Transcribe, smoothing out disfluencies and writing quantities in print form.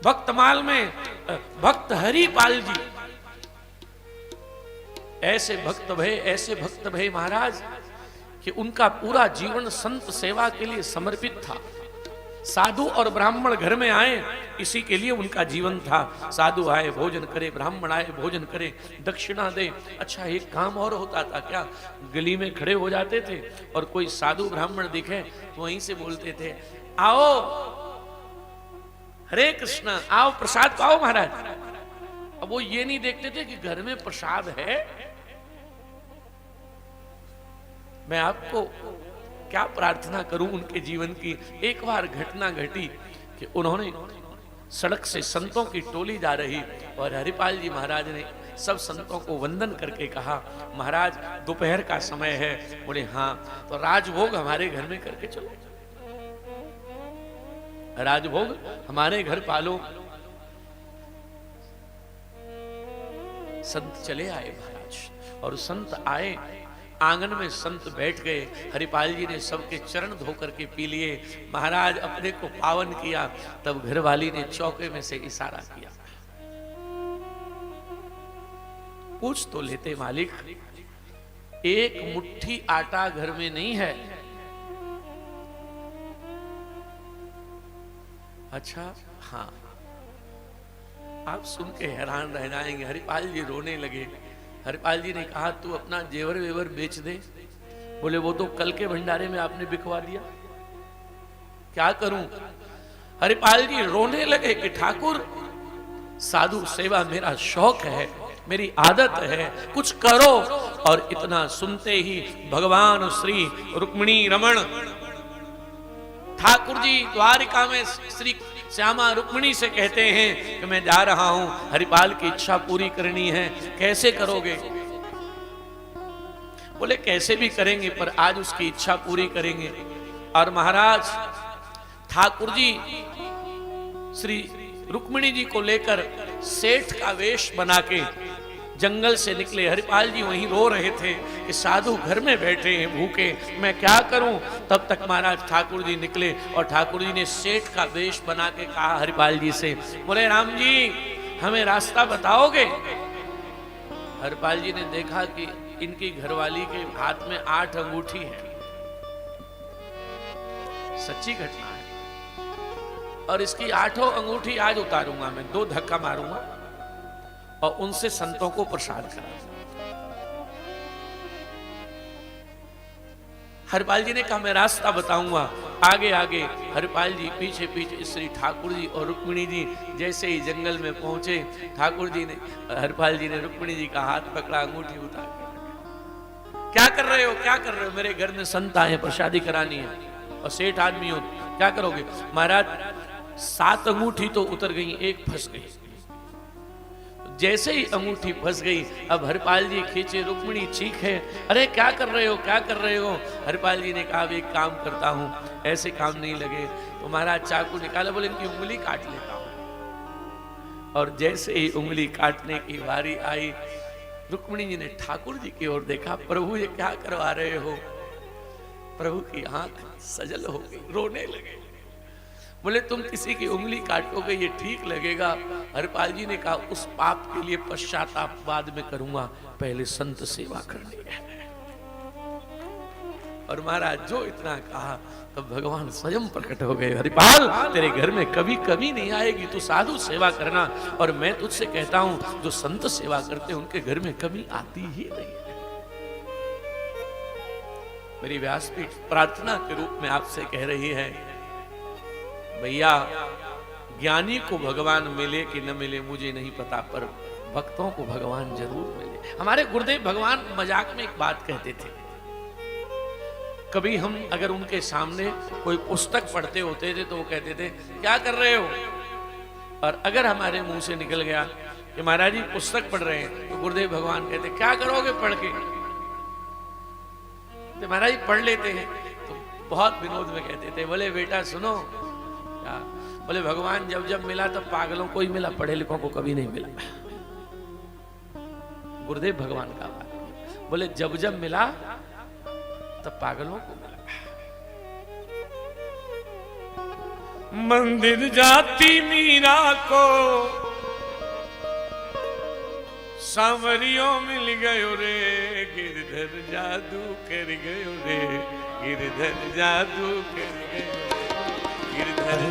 भक्तमाल में भक्त हरिपाल जी ऐसे भक्त भय महाराज कि उनका पूरा जीवन संत सेवा के लिए समर्पित था। साधु और ब्राह्मण घर में आए इसी के लिए उनका जीवन था। साधु आए भोजन करे, ब्राह्मण आए भोजन करे, दक्षिणा दे। अच्छा एक काम और होता था क्या, गली में खड़े हो जाते थे और कोई साधु ब्राह्मण दिखे तो वहीं से बोलते थे, आओ हरे कृष्ण, आओ प्रसाद पाओ महाराज। अब वो ये नहीं देखते थे कि घर में प्रसाद है। मैं आपको क्या प्रार्थना करूं उनके जीवन की। एक बार घटना घटी कि उन्होंने सड़क से संतों की टोली जा रही और हरिपाल जी महाराज ने सब संतों को वंदन करके कहा, महाराज दोपहर का समय है। बोले हाँ, तो राजभोग हमारे घर में करके चलो, राजभोग हमारे घर पालो। संत चले आए महाराज, और संत आए, आंगन में संत बैठ गए। हरिपाल जी ने सबके चरण धो करके पी लिए। महाराज अपने को पावन किया। तब घरवाली ने चौके में से इशारा किया, पूछ तो लेते मालिक, एक मुट्ठी आटा घर में नहीं है? अच्छा हाँ। आप सुन के हैरान रह जाएंगे। हरिपाल जी रोने लगे। हरिपाल जी ने कहा, तू अपना जेवर वेवर बेच दे। बोले वो तो कल के भंडारे में आपने बिकवा दिया, क्या करूं? हरिपाल जी रोने लगे कि ठाकुर साधु सेवा मेरा शौक है, मेरी आदत है, कुछ करो। और इतना सुनते ही भगवान श्री रुक्मिणी रमण ठाकुर जी द्वारिका में श्री श्यामा रुक्मिणी से कहते हैं कि मैं जा रहा हूं, हरिपाल की इच्छा पूरी करनी है, कैसे करोगे? बोले कैसे भी करेंगे, पर आज उसकी इच्छा पूरी करेंगे। और महाराज ठाकुर जी श्री रुक्मिणी जी को लेकर सेठ का वेश बना के जंगल से निकले। हरिपाल जी वहीं रो रहे थे कि साधु घर में बैठे हैं भूखे, मैं क्या करूं? तब तक महाराज ठाकुर जी निकले और ठाकुर जी ने सेठ का वेश बना के कहा हरिपाल जी से, बोले राम जी हमें रास्ता बताओगे? हरिपाल जी ने देखा कि इनकी घरवाली के हाथ में 8 अंगूठी है। सच्ची घटना है। और इसकी 8 अंगूठी आज उतारूंगा मैं, 2 धक्का मारूंगा और उनसे संतों को प्रसाद करा। हरिपाल जी ने कहा मैं रास्ता बताऊंगा। आगे आगे हरिपाल जी, पीछे पीछे श्री ठाकुर जी और रुक्मिणी जी। जैसे ही जंगल में पहुंचे, ठाकुर जी ने हरिपाल जी ने रुक्मिणी जी का हाथ पकड़ा, अंगूठी उतार के, क्या कर रहे हो, क्या कर रहे हो? मेरे घर में संत आए, प्रसादी करानी है और सेठ आदमी हो, क्या करोगे? महाराज 7 अंगूठी तो उतर गई, एक फंस गई। जैसे ही अंगूठी फंस गई, अब हरिपाल जी खींचे, रुक्मिणी चीखे, अरे क्या कर रहे हो, क्या कर रहे हो? हरिपाल जी ने कहा एक काम करता हूं, ऐसे काम नहीं लगे। तो महाराज चाकू निकाला, बोले इनकी उंगली काट लेता हूं। और जैसे ही उंगली काटने की बारी आई, रुक्मिणी जी ने ठाकुर जी की ओर देखा, प्रभु ये क्या करवा रहे हो? प्रभु की आंख सजल हो गई, रोने लगे। बोले तुम किसी की उंगली काटोगे ये ठीक लगेगा? हरिपाल जी ने कहा उस पाप के लिए पश्चाताप बाद में करूंगा, पहले संत सेवा करनी है। और महाराज जो इतना कहा तब भगवान स्वयं प्रकट हो गए। हरिपाल तेरे घर में कभी कमी नहीं आएगी, तू साधु सेवा करना। और मैं तुझसे कहता हूं जो संत सेवा करते हैं उनके घर में कमी आती ही नहीं है। मेरी व्यासपीठ प्रार्थना के रूप में आपसे कह रही है, भैया ज्ञानी को भगवान मिले कि न मिले मुझे नहीं पता, पर भक्तों को भगवान जरूर मिले। हमारे गुरुदेव भगवान मजाक में एक बात कहते थे, कभी हम अगर उनके सामने कोई पुस्तक पढ़ते होते थे तो वो कहते थे क्या कर रहे हो? और अगर हमारे मुंह से निकल गया कि महाराज जी पुस्तक पढ़ रहे हैं, तो गुरुदेव भगवान कहते क्या करोगे पढ़ के? तो महाराज जी पढ़ लेते हैं। तो बहुत विनोद में कहते थे, बोले बेटा सुनो, बोले भगवान जब जब मिला तब पागलों को ही मिला, पढ़े लिखों को कभी नहीं मिला। गुरुदेव भगवान का बात, बोले जब जब मिला तब पागलों को मिला। मंदिर जाती मीरा को सांवरियों मिल गयो रे, गिरधर जादू कर गयो रे, गिरधर जादू कर गयो, गिरधर